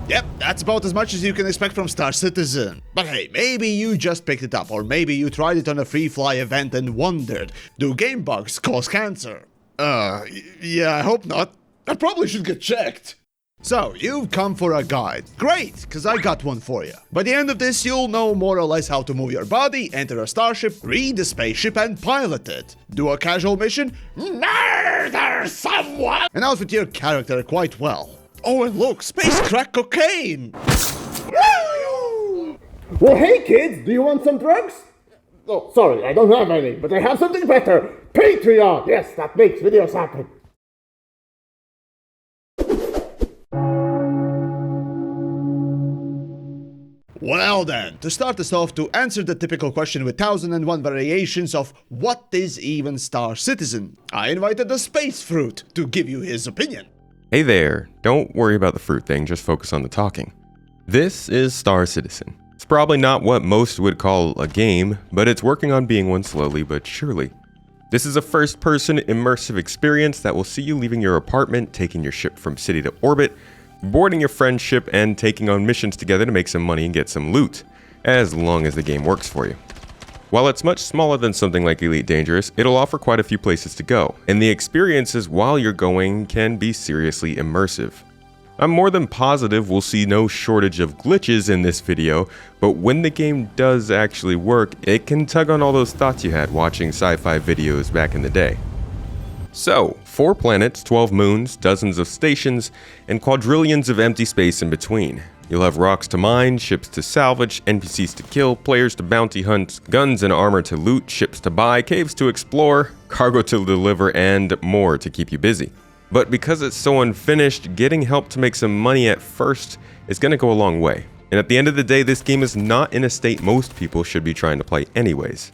Yep, that's about as much as you can expect from Star Citizen. But hey, maybe you just picked it up, or maybe you tried it on a free fly event and wondered, do game bugs cause cancer? Yeah, I hope not. I probably should get checked. So, you've come for a guide. Great, because I got one for you. By the end of this, you'll know more or less how to move your body, enter a starship, read the spaceship, and pilot it. Do a casual mission, murder someone, and outfit your character quite well. Oh, and look, space crack cocaine! Well, hey kids, do you want some drugs? Oh, sorry, I don't have any, but I have something better. Patreon! Yes, that makes videos happen. Well then, to start us off, to answer the typical question with 1001 variations of what is even Star Citizen, I invited the Space Fruit to give you his opinion. Hey there, don't worry about the fruit thing, just focus on the talking. This is Star Citizen. It's probably not what most would call a game, but it's working on being one slowly but surely. This is a first-person immersive experience that will see you leaving your apartment, taking your ship from city to orbit, boarding your friend's ship, and taking on missions together to make some money and get some loot, as long as the game works for you. While it's much smaller than something like Elite Dangerous, it'll offer quite a few places to go, and the experiences while you're going can be seriously immersive. I'm more than positive we'll see no shortage of glitches in this video, but when the game does actually work, it can tug on all those thoughts you had watching sci-fi videos back in the day. So, 4 planets, 12 moons, dozens of stations, and quadrillions of empty space in between. You'll have rocks to mine, ships to salvage, NPCs to kill, players to bounty hunt, guns and armor to loot, ships to buy, caves to explore, cargo to deliver, and more to keep you busy. But because it's so unfinished, getting help to make some money at first is going to go a long way. And at the end of the day, this game is not in a state most people should be trying to play anyways.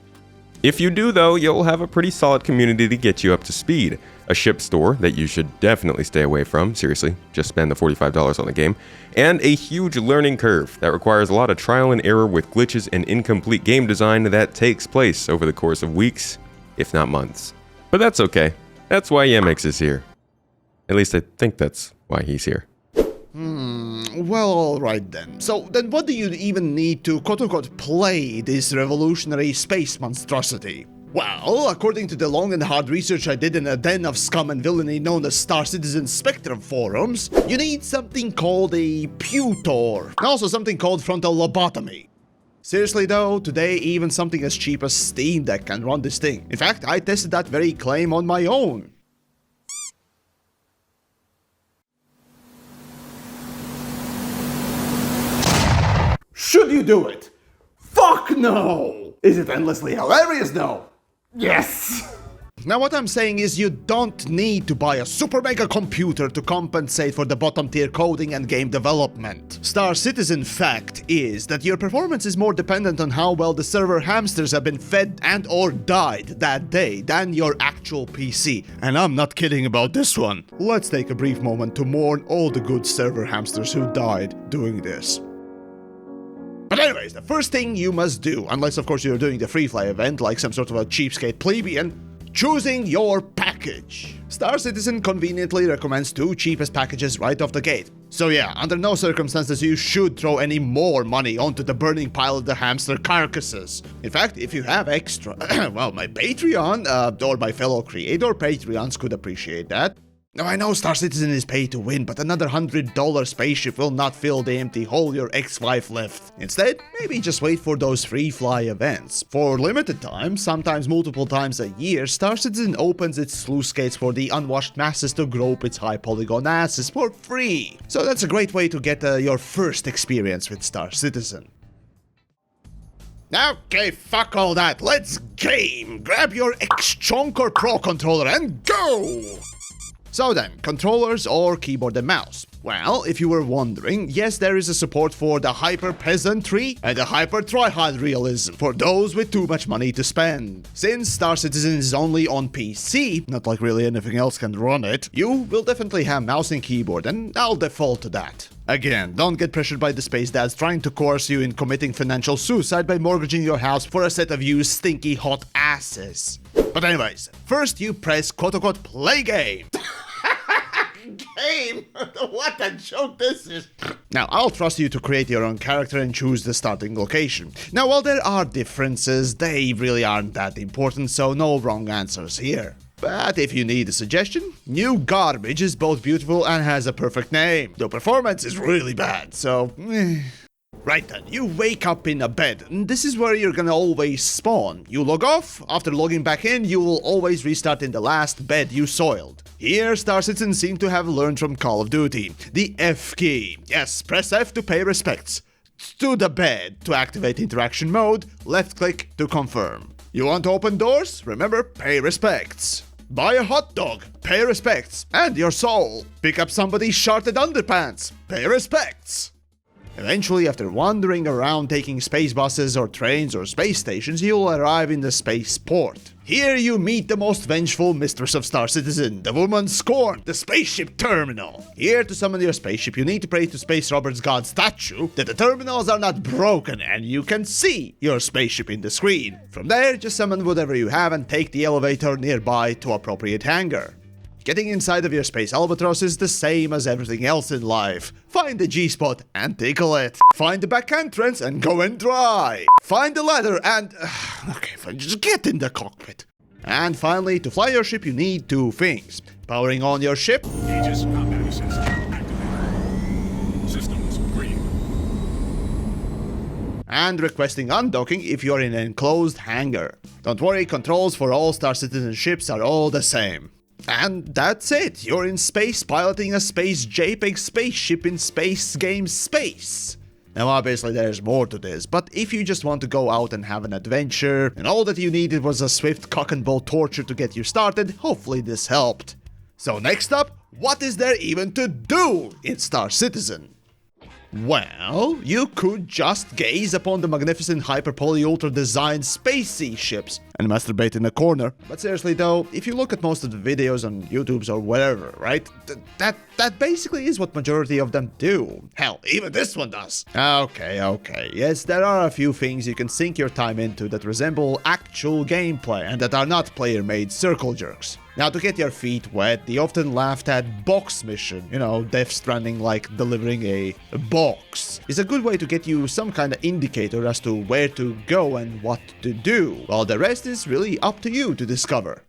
If you do though, you'll have a pretty solid community to get you up to speed, a ship store that you should definitely stay away from, seriously, just spend the $45 on the game, and a huge learning curve that requires a lot of trial and error with glitches and incomplete game design that takes place over the course of weeks, if not months. But that's okay, that's why TheYamiks is here. At least I think that's why he's here. Well, alright then. So, then what do you even need to quote-unquote play this revolutionary space monstrosity? Well, according to the long and hard research I did in a den of scum and villainy known as Star Citizen Spectrum forums, you need something called a pewtor, and also something called frontal lobotomy. Seriously though, today even something as cheap as Steam Deck can run this thing. In fact, I tested that very claim on my own. Should you do it? Fuck no! Is it endlessly hilarious though? Yes! Now what I'm saying is you don't need to buy a super mega computer to compensate for the bottom tier coding and game development. Star Citizen fact is that your performance is more dependent on how well the server hamsters have been fed and or died that day than your actual PC. And I'm not kidding about this one. Let's take a brief moment to mourn all the good server hamsters who died doing this. But anyways, the first thing you must do, unless of course you're doing the free fly event like some sort of a cheapskate plebeian, choosing your package. Star Citizen conveniently recommends 2 cheapest packages right off the gate. So yeah, under no circumstances you should throw any more money onto the burning pile of the hamster carcasses. In fact, if you have extra, well, my Patreon, or my fellow creator Patreons could appreciate that. Now I know Star Citizen is pay to win, but another $100 spaceship will not fill the empty hole your ex-wife left. Instead, maybe just wait for those free fly events. For limited time, sometimes multiple times a year, Star Citizen opens its sluice gates for the unwashed masses to grope its high polygon asses for free. So that's a great way to get your first experience with Star Citizen. Okay, fuck all that, let's game! Grab your X-Chonker Pro controller and go! So then, controllers or keyboard and mouse? Well, if you were wondering, yes, there is a support for the hyper peasantry and the hyper tryhard realism for those with too much money to spend. Since Star Citizen is only on PC, not like really anything else can run it, you will definitely have mouse and keyboard, and I'll default to that. Again, don't get pressured by the space dads trying to coerce you in committing financial suicide by mortgaging your house for a set of used stinky hot asses. But anyways, first you press quote-unquote play game. Game? What a joke this is. Now, I'll trust you to create your own character and choose the starting location. Now, while there are differences, they really aren't that important, so no wrong answers here. But if you need a suggestion, New Garbage is both beautiful and has a perfect name. The performance is really bad, so Right then, you wake up in a bed, and this is where you're gonna always spawn. You log off, after logging back in, you will always restart in the last bed you soiled. Here, Star Citizen seem to have learned from Call of Duty. The F key. Yes, press F to pay respects. To the bed to activate interaction mode, left click to confirm. You want to open doors? Remember, pay respects. Buy a hot dog, pay respects. And your soul. Pick up somebody's shorted underpants, pay respects. Eventually, after wandering around taking space buses or trains or space stations, you'll arrive in the spaceport. Here you meet the most vengeful mistress of Star Citizen, the woman scorned, the spaceship terminal. Here to summon your spaceship, you need to pray to Space Robert's god statue that the terminals are not broken and you can see your spaceship in the screen. From there, just summon whatever you have and take the elevator nearby to appropriate hangar. Getting inside of your space albatross is the same as everything else in life. Find the G-spot and tickle it. Find the back entrance and go and try. Find the ladder and... okay, fine, just get in the cockpit. And finally, to fly your ship you need two things. Powering on your ship. Aegis combat assist activated. Systems green. And requesting undocking if you're in an enclosed hangar. Don't worry, controls for all Star Citizen ships are all the same. And that's it, you're in space piloting a space JPEG spaceship in space game space. Now obviously there's more to this, but if you just want to go out and have an adventure, and all that you needed was a swift cock and ball torture to get you started, hopefully this helped. So next up, what is there even to do in Star Citizen? Well, you could just gaze upon the magnificent hyper-poly ultra-designed spacey ships and masturbate in a corner. But seriously though, if you look at most of the videos on YouTubes or wherever, right? That basically is what majority of them do. Hell, even this one does. Okay. Yes, there are a few things you can sink your time into that resemble actual gameplay and that are not player-made circle jerks. Now, to get your feet wet, the often laughed at box mission, you know, Death Stranding like delivering a box, is a good way to get you some kind of indicator as to where to go and what to do, while the rest is really up to you to discover.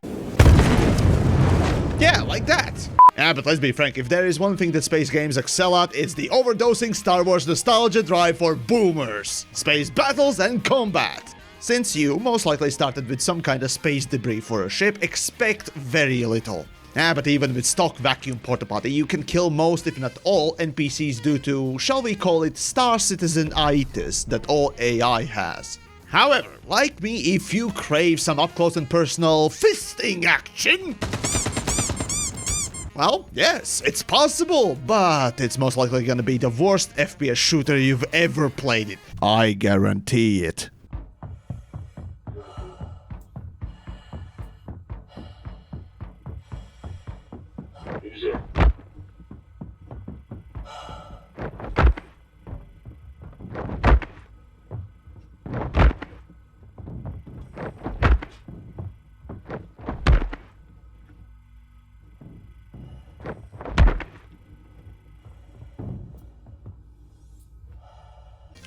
Yeah, like that. But let's be frank, if there is one thing that space games excel at, it's the overdosing Star Wars nostalgia drive for boomers, space battles and combat. Since you most likely started with some kind of space debris for a ship, expect very little. But even with stock vacuum porta-potty, you can kill most, if not all, NPCs due to, shall we call it, Star Citizen-itis that all AI has. However, like me, if you crave some up-close and personal fisting action, well, yes, it's possible, but it's most likely gonna be the worst FPS shooter you've ever played it. I guarantee it.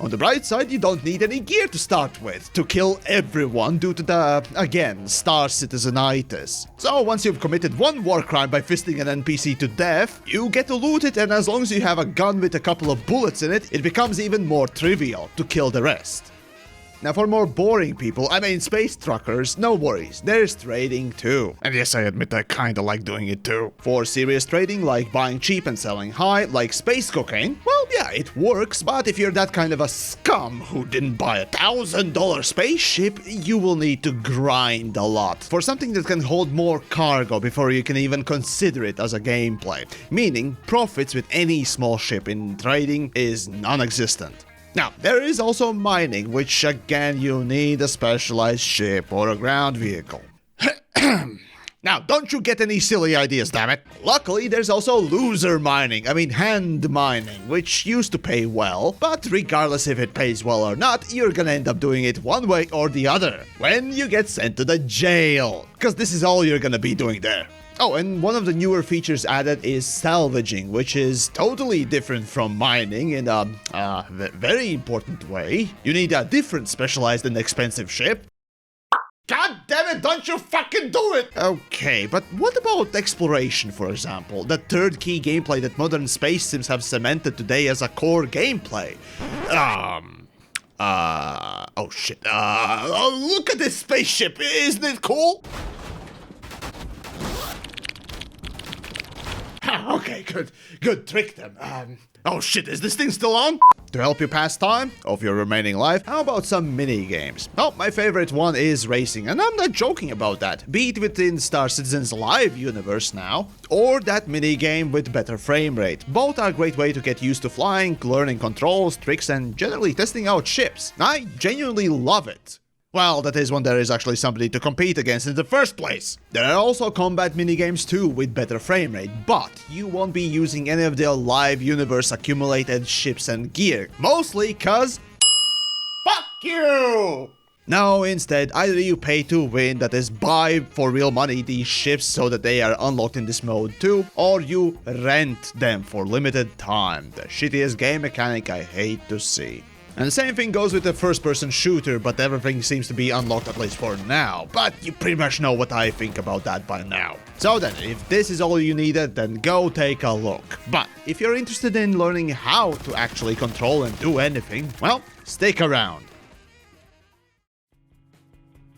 On the bright side, you don't need any gear to start with to kill everyone due to the, again, Star Citizen-itis. So once you've committed one war crime by fisting an NPC to death, you get to loot it, and as long as you have a gun with a couple of bullets in it, it becomes even more trivial to kill the rest. Now for more boring people, I mean space truckers, no worries, there's trading too. And yes, I admit I kinda like doing it too. For serious trading, like buying cheap and selling high, like space cocaine, well yeah, it works, but if you're that kind of a scum who didn't buy a $1,000 spaceship, you will need to grind a lot for something that can hold more cargo before you can even consider it as a gameplay. Meaning, profits with any small ship in trading is non-existent. Now, there is also mining, which again you need a specialized ship or a ground vehicle. Now, don't you get any silly ideas, damn it. Luckily, there's also loser mining, hand mining, which used to pay well, but regardless if it pays well or not, you're gonna end up doing it one way or the other when you get sent to the jail, because this is all you're gonna be doing there. Oh, and one of the newer features added is salvaging, which is totally different from mining in a very important way. You need a different specialized and expensive ship. God damn it, don't you fucking do it! Okay, but what about exploration, for example? The third key gameplay that modern space sims have cemented today as a core gameplay. Oh shit, look at this spaceship, isn't it cool? Okay, good, trick them. Oh shit, is this thing still on? To help you pass time of your remaining life, how about some mini games? Oh, my favorite one is racing, and I'm not joking about that. Be it within Star Citizen's live universe now, or that mini game with better frame rate. Both are a great way to get used to flying, learning controls, tricks, and generally testing out ships. I genuinely love it. Well, that is when there is actually somebody to compete against in the first place. There are also combat minigames too with better frame rate, but you won't be using any of the live universe accumulated ships and gear. Mostly cause... fuck you! No, instead, either you pay to win, that is buy for real money these ships so that they are unlocked in this mode too, or you rent them for limited time. The shittiest game mechanic I hate to see. And the same thing goes with the first-person shooter, but everything seems to be unlocked at least for now. But you pretty much know what I think about that by now. So then, if this is all you needed, then go take a look. But if you're interested in learning how to actually control and do anything, well, stick around.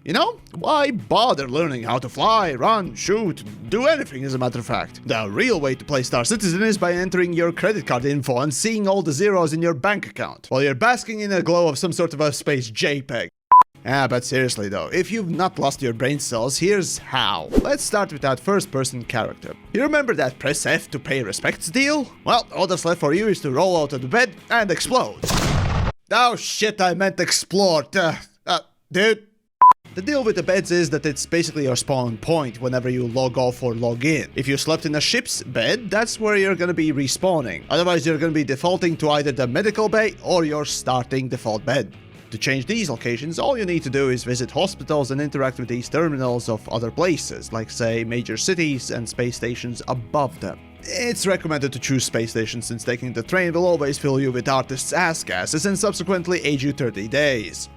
You know, why bother learning how to fly, run, shoot, do anything as a matter of fact? The real way to play Star Citizen is by entering your credit card info and seeing all the zeros in your bank account, while you're basking in a glow of some sort of a space JPEG. But seriously though, if you've not lost your brain cells, here's how. Let's start with that first-person character. You remember that press F to pay respects deal? Well, all that's left for you is to roll out of the bed and explode. Oh shit, I meant explore. Dude. The deal with the beds is that it's basically your spawn point whenever you log off or log in. If you slept in a ship's bed, that's where you're gonna be respawning. Otherwise, you're gonna be defaulting to either the medical bay or your starting default bed. To change these locations, all you need to do is visit hospitals and interact with these terminals of other places, like say major cities and space stations above them. It's recommended to choose space stations since taking the train will always fill you with artists' ass gases and subsequently age you 30 days.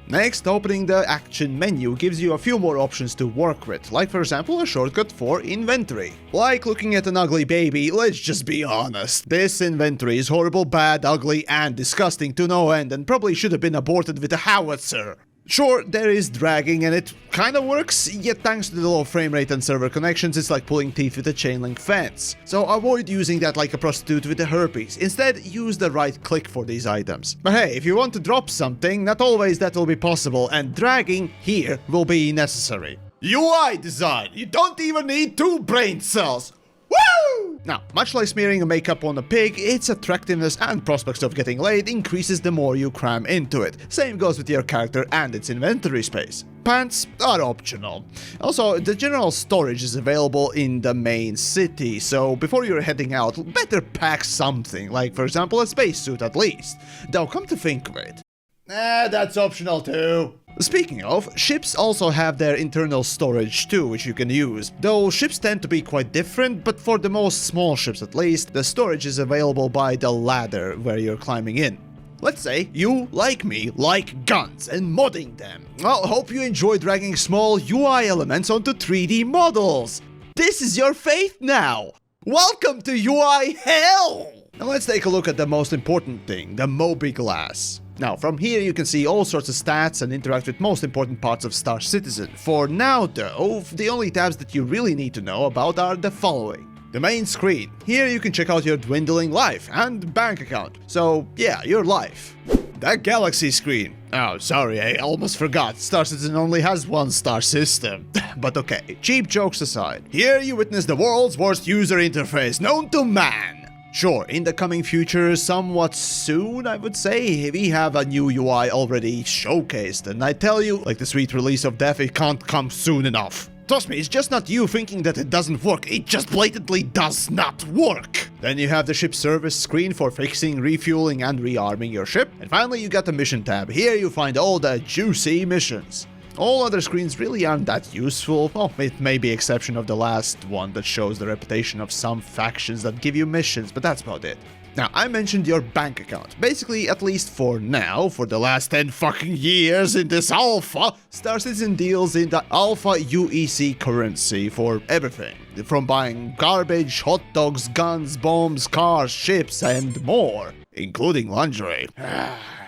Next, opening the action menu gives you a few more options to work with, like for example a shortcut for inventory. Like looking at an ugly baby, let's just be honest. This inventory is horrible, bad, ugly, and disgusting to no end and probably should have been aborted with a howitzer. Sure, there is dragging and it kinda works, yet thanks to the low frame rate and server connections, it's like pulling teeth with a chain link fence. So avoid using that like a prostitute with the herpes. Instead, use the right click for these items. But hey, if you want to drop something, not always that will be possible, and dragging here will be necessary. UI design! You don't even need 2 brain cells! Woo! Now, much like smearing a makeup on a pig, its attractiveness and prospects of getting laid increases the more you cram into it. Same goes with your character and its inventory space. Pants are optional. Also, the general storage is available in the main city, so before you're heading out, better pack something, like for example a spacesuit at least. Though come to think of it, that's optional too. Speaking of, ships also have their internal storage too, which you can use. Though ships tend to be quite different, but for the most small ships at least, the storage is available by the ladder where you're climbing in. Let's say you, like me, like guns and modding them. Well, hope you enjoy dragging small UI elements onto 3D models. This is your faith now. Welcome to UI hell! Now let's take a look at the most important thing, the MobiGlass. Now, from here you can see all sorts of stats and interact with most important parts of Star Citizen. For now though, the only tabs that you really need to know about are the following. The main screen. Here you can check out your dwindling life and bank account. So yeah, your life. The galaxy screen. Oh, sorry, I almost forgot. Star Citizen only has one star system. But okay, cheap jokes aside. Here you witness the world's worst user interface known to man. Sure, in the coming future, somewhat soon, I would say, we have a new UI already showcased, and I tell you, like the sweet release of death, it can't come soon enough. Trust me, it's just not you thinking that it doesn't work, it just blatantly does not work. Then you have the ship service screen for fixing, refueling, and rearming your ship. And finally, you got the mission tab. Here you find all the juicy missions. All other screens really aren't that useful, well, it may be exception of the last one that shows the reputation of some factions that give you missions, but that's about it. Now, I mentioned your bank account. Basically, at least for now, for the last 10 fucking years in this alpha, Star Citizen deals in the alpha UEC currency for everything. From buying garbage, hot dogs, guns, bombs, cars, ships, and more. Including lingerie.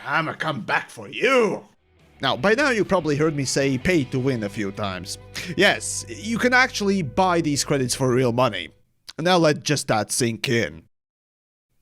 I'ma come back for you! Now, by now you probably heard me say pay to win a few times. Yes, you can actually buy these credits for real money. Now let just that sink in.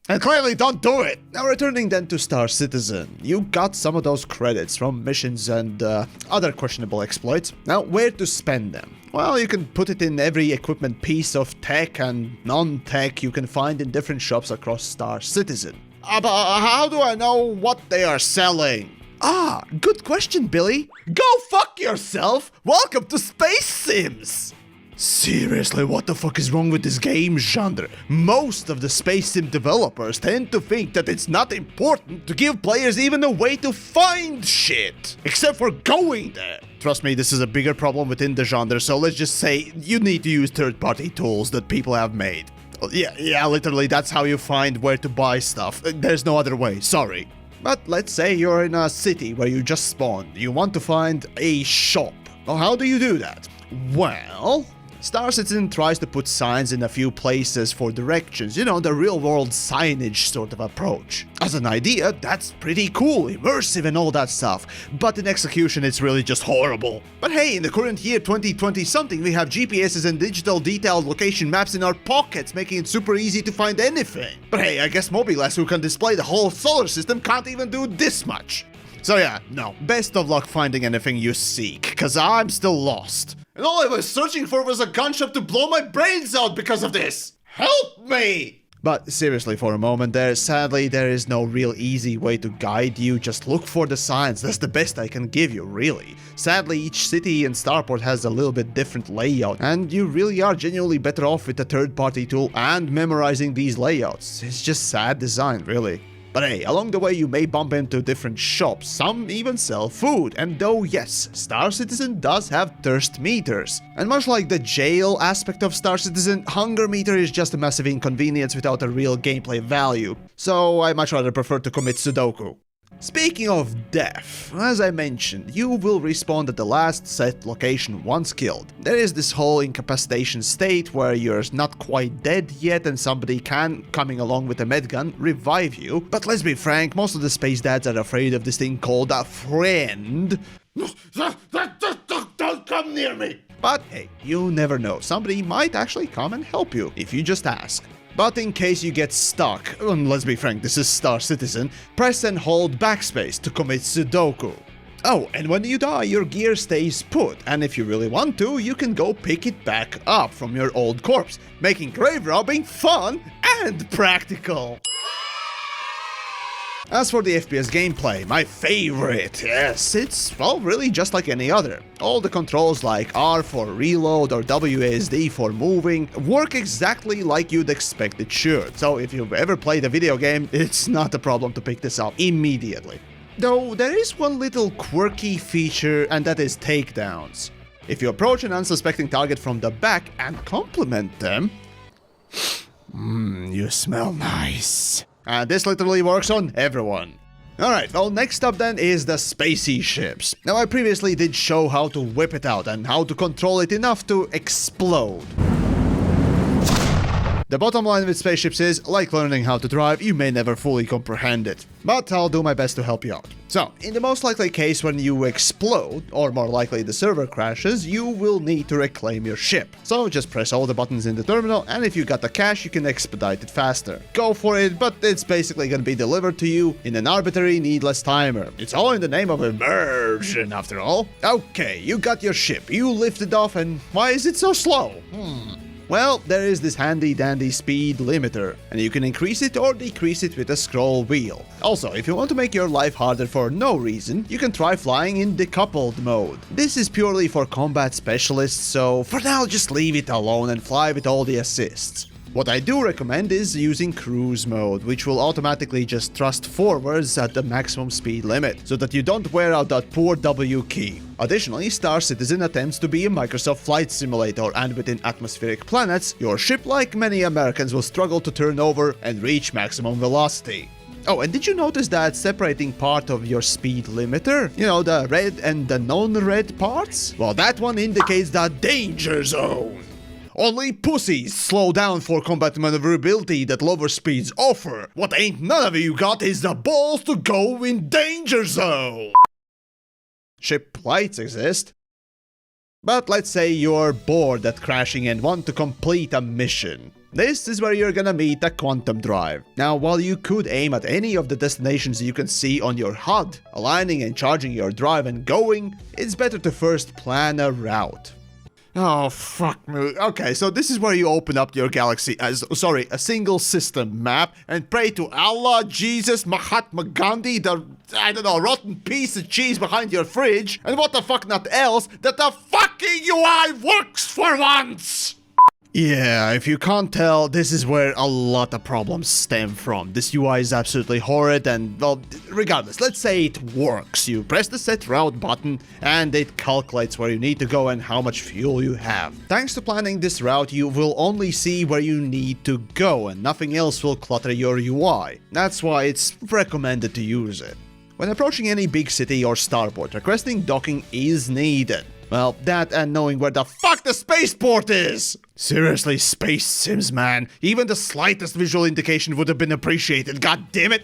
And clearly don't do it! Now returning then to Star Citizen, you got some of those credits from missions and other questionable exploits. Now where to spend them? Well, you can put it in every equipment piece of tech and non-tech you can find in different shops across Star Citizen. But how do I know what they are selling? Ah, good question, Billy. Go fuck yourself! Welcome to Space Sims! Seriously, what the fuck is wrong with this game genre? Most of the space sim developers tend to think that it's not important to give players even a way to find shit, except for going there. Trust me, this is a bigger problem within the genre, so let's just say you need to use third-party tools that people have made. Yeah, literally, that's how you find where to buy stuff. There's no other way, sorry. But let's say you're in a city where you just spawned. You want to find a shop. Well, how do you do that? Well, Star Citizen tries to put signs in a few places for directions, you know, the real-world signage sort of approach. As an idea, that's pretty cool, immersive and all that stuff, but in execution it's really just horrible. But hey, in the current year 2020-something, we have GPSs and digital detailed location maps in our pockets, making it super easy to find anything. But hey, I guess MobiGlass, who can display the whole solar system, can't even do this much. So yeah, no, best of luck finding anything you seek, cause I'm still lost. And all I was searching for was a gun shop to blow my brains out because of this! Help me! But seriously for a moment there, sadly there is no real easy way to guide you, just look for the signs, that's the best I can give you, really. Sadly each city and starport has a little bit different layout, and you really are genuinely better off with a third-party tool and memorizing these layouts. It's just sad design, really. But hey, along the way you may bump into different shops, some even sell food, and though yes, Star Citizen does have thirst meters. And much like the jail aspect of Star Citizen, hunger meter is just a massive inconvenience without a real gameplay value, so I much rather prefer to commit Sudoku. Speaking of death, as I mentioned, you will respawn at the last set location once killed. There is this whole incapacitation state where you're not quite dead yet and somebody can, coming along with a medgun, revive you. But let's be frank, most of the space dads are afraid of this thing called a friend. Don't come near me! But hey, you never know, somebody might actually come and help you if you just ask. But in case you get stuck, and let's be frank, this is Star Citizen, press and hold backspace to commit Sudoku. Oh, and when you die, your gear stays put, and if you really want to, you can go pick it back up from your old corpse, making grave robbing fun and practical. As for the FPS gameplay, my favorite, yes, it's, well, really just like any other. All the controls like R for reload or WASD for moving work exactly like you'd expect it should. So if you've ever played a video game, it's not a problem to pick this up immediately. Though there is one little quirky feature, and that is takedowns. If you approach an unsuspecting target from the back and compliment them, you smell nice. And this literally works on everyone. Alright, well next up then is the spacey ships. Now I previously did show how to whip it out and how to control it enough to explode. The bottom line with spaceships is, like learning how to drive, you may never fully comprehend it. But I'll do my best to help you out. So, in the most likely case when you explode, or more likely the server crashes, you will need to reclaim your ship. So just press all the buttons in the terminal, and if you got the cash, you can expedite it faster. Go for it, but it's basically gonna be delivered to you in an arbitrary, needless timer. It's all in the name of immersion, after all. Okay, you got your ship, you lifted off, and why is it so slow? Well, there is this handy dandy speed limiter, and you can increase it or decrease it with a scroll wheel. Also, if you want to make your life harder for no reason, you can try flying in decoupled mode. This is purely for combat specialists, so for now just leave it alone and fly with all the assists. What I do recommend is using cruise mode, which will automatically just thrust forwards at the maximum speed limit, so that you don't wear out that poor W key. Additionally, Star Citizen attempts to be a Microsoft flight simulator, and within atmospheric planets, your ship, like many Americans, will struggle to turn over and reach maximum velocity. Oh, and did you notice that separating part of your speed limiter? You know, the red and the non-red parts? Well, that one indicates the danger zone. Only pussies slow down for combat maneuverability that lower speeds offer. What ain't none of you got is the balls to go in danger zone. Ship lights exist. But let's say you're bored at crashing and want to complete a mission. This is where you're gonna meet a quantum drive. Now, while you could aim at any of the destinations you can see on your HUD, aligning and charging your drive and going, it's better to first plan a route. Oh, fuck me. Okay, so this is where you open up your galaxy as, a single system map and pray to Allah, Jesus, Mahatma Gandhi, the, rotten piece of cheese behind your fridge, and what the fuck not else, that the fucking UI works for once! Yeah, if you can't tell, this is where a lot of problems stem from. This UI is absolutely horrid and, well, regardless, let's say it works. You press the set route button and it calculates where you need to go and how much fuel you have. Thanks to planning this route, you will only see where you need to go and nothing else will clutter your UI. That's why it's recommended to use it. When approaching any big city or starport, requesting docking is needed. Well, that and knowing where the fuck the spaceport is! Seriously, space sims, man. Even the slightest visual indication would have been appreciated, god damn it!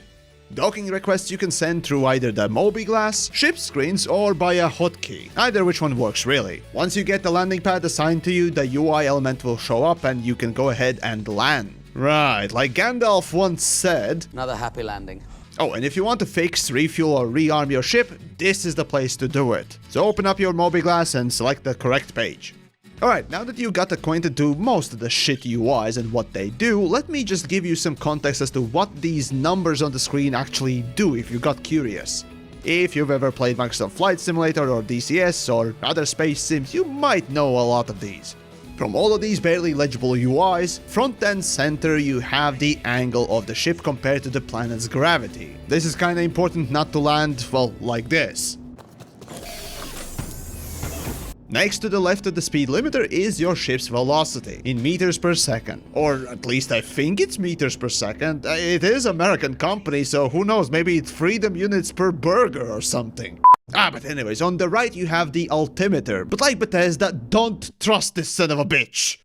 Docking requests you can send through either the MobiGlass, ship screens, or by a hotkey. Either which one works, really. Once you get the landing pad assigned to you, the UI element will show up and you can go ahead and land. Right, like Gandalf once said... Another happy landing. Oh, and if you want to fix, refuel, or rearm your ship, this is the place to do it. So open up your MobiGlass and select the correct page. Alright, now that you got acquainted to most of the shit UIs and what they do, let me just give you some context as to what these numbers on the screen actually do if you got curious. If you've ever played Microsoft Flight Simulator or DCS or other space sims, you might know a lot of these. From all of these barely legible UIs, front and center you have the angle of the ship compared to the planet's gravity. This is kinda important not to land, well, like this. Next to the left of the speed limiter is your ship's velocity, in meters per second. Or at least I think it's meters per second. It is American company, so who knows, maybe it's freedom units per burger or something. But anyways, on the right you have the altimeter, but like Bethesda, don't trust this son of a bitch!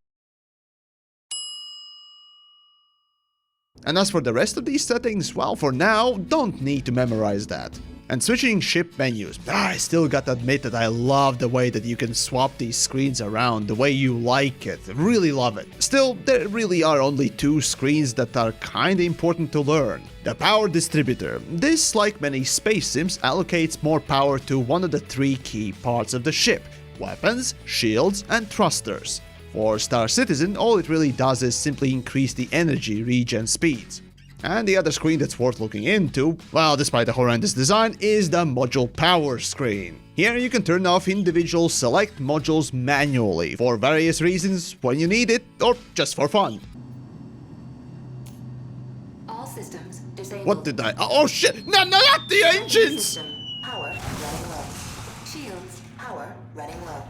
And as for the rest of these settings, well, for now, don't need to memorize that. And switching ship menus, I still gotta admit that I love the way that you can swap these screens around the way you like it, really love it. Still, there really are only two screens that are kinda important to learn. The power distributor. This, like many space sims, allocates more power to one of the three key parts of the ship: weapons, shields, and thrusters. For Star Citizen, all it really does is simply increase the energy regen speeds. And the other screen that's worth looking into, well, despite the horrendous design, is the module power screen. Here you can turn off individual select modules manually, for various reasons, when you need it, or just for fun. All systems disabled. What did I... Oh shit! No, not the engines! System power running low. Shields power running low.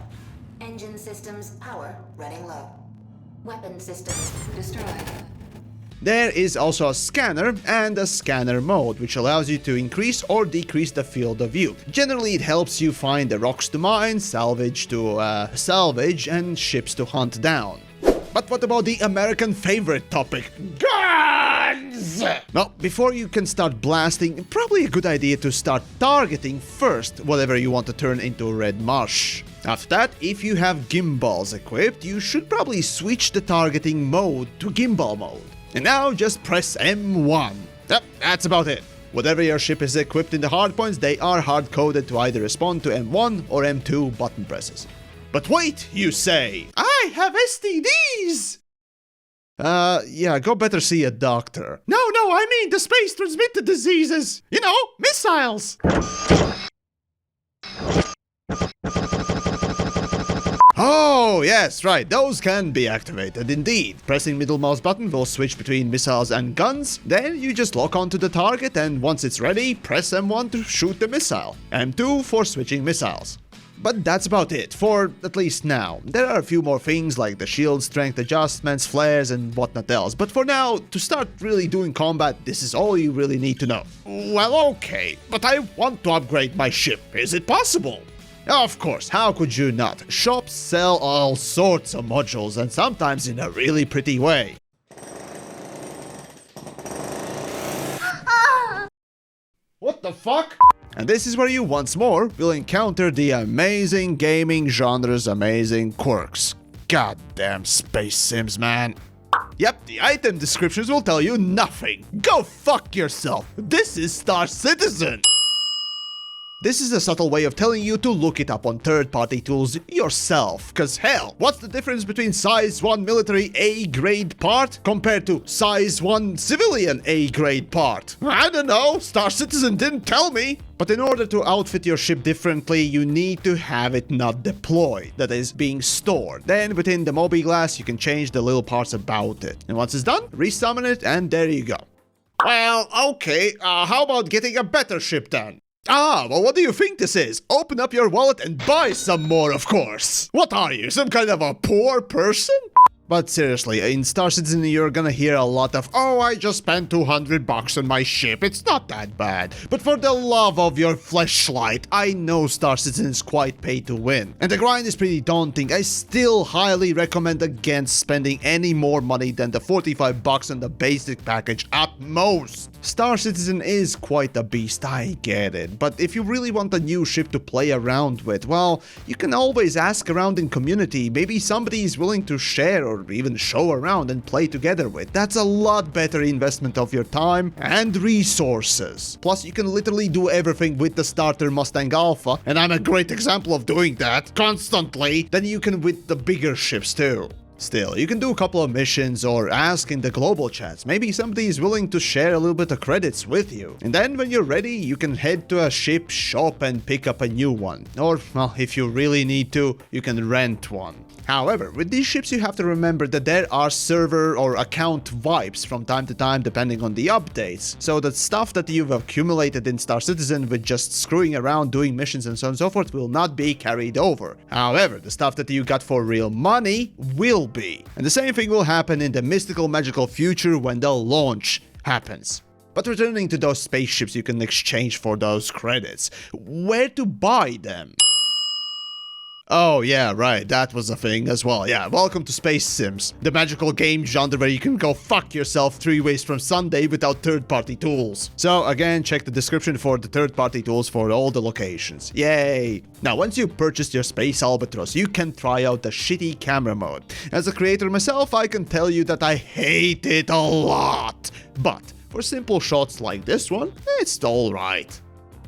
Engine systems power running low. Weapon systems destroyed. There is also a scanner and a scanner mode, which allows you to increase or decrease the field of view. Generally, it helps you find the rocks to mine, salvage to salvage, and ships to hunt down. But what about the American favorite topic? Guns! Well, before you can start blasting, probably a good idea to start targeting first whatever you want to turn into red mush. After that, if you have gimbals equipped, you should probably switch the targeting mode to gimbal mode. And now just press M1. Yep, that's about it. Whatever your ship is equipped in the hardpoints, they are hard-coded to either respond to M1 or M2 button presses. But wait, you say, I have STDs! Yeah, go better see a doctor. No, I mean the space-transmitted diseases. You know, missiles. Oh, Oh yes, right, those can be activated indeed. Pressing middle mouse button will switch between missiles and guns, then you just lock onto the target and once it's ready, press M1 to shoot the missile, M2 for switching missiles. But that's about it, for at least now. There are a few more things like the shield strength adjustments, flares and whatnot else, but for now, to start really doing combat, this is all you really need to know. Well, okay, but I want to upgrade my ship. Is it possible? Of course, how could you not? Shops sell all sorts of modules and sometimes in a really pretty way. What the fuck? And this is where you once more will encounter the amazing gaming genre's amazing quirks. Goddamn space sims, man. Yep, the item descriptions will tell you nothing. Go fuck yourself. This is Star Citizen. This is a subtle way of telling you to look it up on third-party tools yourself, cause hell, what's the difference between size 1 military A-grade part compared to size 1 civilian A-grade part? I don't know, Star Citizen didn't tell me! But in order to outfit your ship differently, you need to have it not deployed, that is, being stored. Then within the MobiGlass, you can change the little parts about it. And once it's done, resummon it, and there you go. Well, okay, how about getting a better ship then? Well, what do you think this is? Open up your wallet and buy some more, of course. What are you, some kind of a poor person? But seriously, in Star Citizen you're gonna hear a lot of, oh, I just spent $200 on my ship, it's not that bad. But for the love of your fleshlight, I know Star Citizen is quite pay to win. And the grind is pretty daunting. I still highly recommend against spending any more money than the $45 on the basic package at most. Star Citizen is quite a beast, I get it. But if you really want a new ship to play around with, well, you can always ask around in community. Maybe somebody is willing to share or even show around and play together with. That's a lot better investment of your time and resources. Plus, you can literally do everything with the starter Mustang Alpha, and I'm a great example of doing that constantly, than you can with the bigger ships too. Still, you can do a couple of missions or ask in the global chats. Maybe somebody is willing to share a little bit of credits with you. And then when you're ready, you can head to a ship shop and pick up a new one. Or, well, if you really need to, you can rent one. However, with these ships you have to remember that there are server or account wipes from time to time depending on the updates, so that stuff that you've accumulated in Star Citizen with just screwing around doing missions and so on and so forth will not be carried over. However, the stuff that you got for real money will be. And the same thing will happen in the mystical magical future when the launch happens. But returning to those spaceships you can exchange for those credits, where to buy them? Oh yeah, right, that was a thing as well. Yeah, welcome to Space Sims, the magical game genre where you can go fuck yourself 3 ways from Sunday without third-party tools. So again, check the description for the third-party tools for all the locations. Yay! Now, once you purchased your Space Albatross, you can try out the shitty camera mode. As a creator myself, I can tell you that I hate it a lot. But for simple shots like this one, it's alright.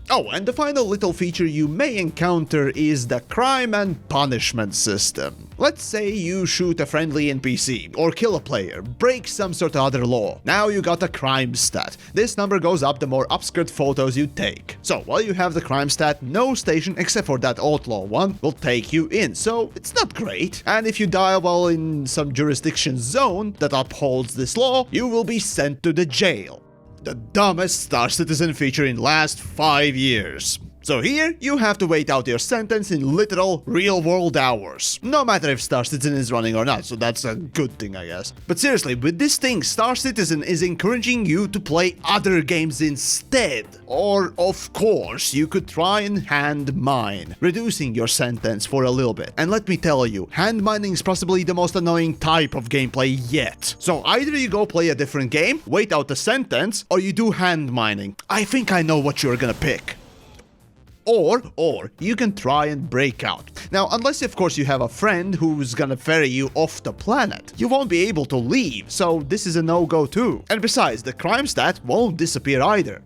Oh, and the final little feature you may encounter is the crime and punishment system. Let's say you shoot a friendly NPC, or kill a player, break some sort of other law. Now you got a crime stat. This number goes up the more upskirt photos you take. So while you have the crime stat, no station except for that outlaw one will take you in, so it's not great. And if you die while in some jurisdiction zone that upholds this law, you will be sent to the jail. The dumbest Star Citizen feature in last 5 years. So here, you have to wait out your sentence in literal, real-world hours. No matter if Star Citizen is running or not, so that's a good thing, I guess. But seriously, with this thing, Star Citizen is encouraging you to play other games instead. Or, of course, you could try and hand mine, reducing your sentence for a little bit. And let me tell you, hand mining is possibly the most annoying type of gameplay yet. So either you go play a different game, wait out the sentence, or you do hand mining. I think I know what you're gonna pick. Or you can try and break out. Now, unless of course you have a friend who's gonna ferry you off the planet, you won't be able to leave, so this is a no-go too. And besides, the crime stat won't disappear either.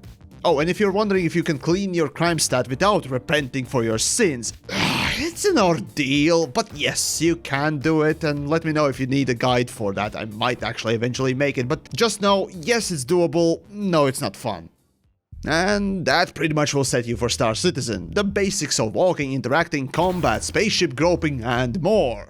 Oh, and if you're wondering if you can clean your crime stat without repenting for your sins, it's an ordeal, but yes, you can do it, and let me know if you need a guide for that. I might actually eventually make it, but just know, yes, it's doable, no, it's not fun. And that pretty much will set you for Star Citizen, the basics of walking, interacting, combat, spaceship groping, and more.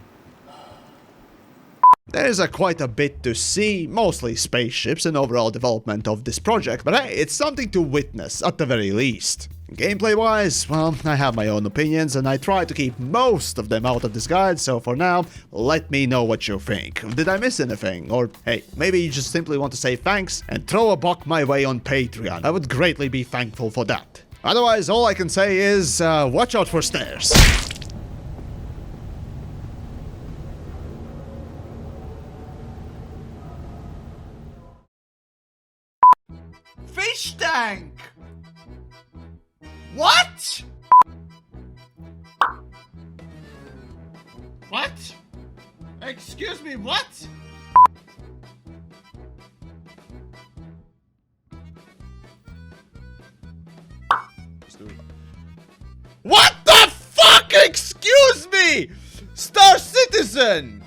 There is quite a bit to see, mostly spaceships and overall development of this project, but hey, it's something to witness at the very least. Gameplay-wise, well, I have my own opinions and I try to keep most of them out of this guide, so for now, let me know what you think. Did I miss anything? Or hey, maybe you just simply want to say thanks and throw a buck my way on Patreon. I would greatly be thankful for that. Otherwise, all I can say is, watch out for stairs. Fish tank! What? What? Excuse me, what? What the fuck? Excuse me! Star Citizen!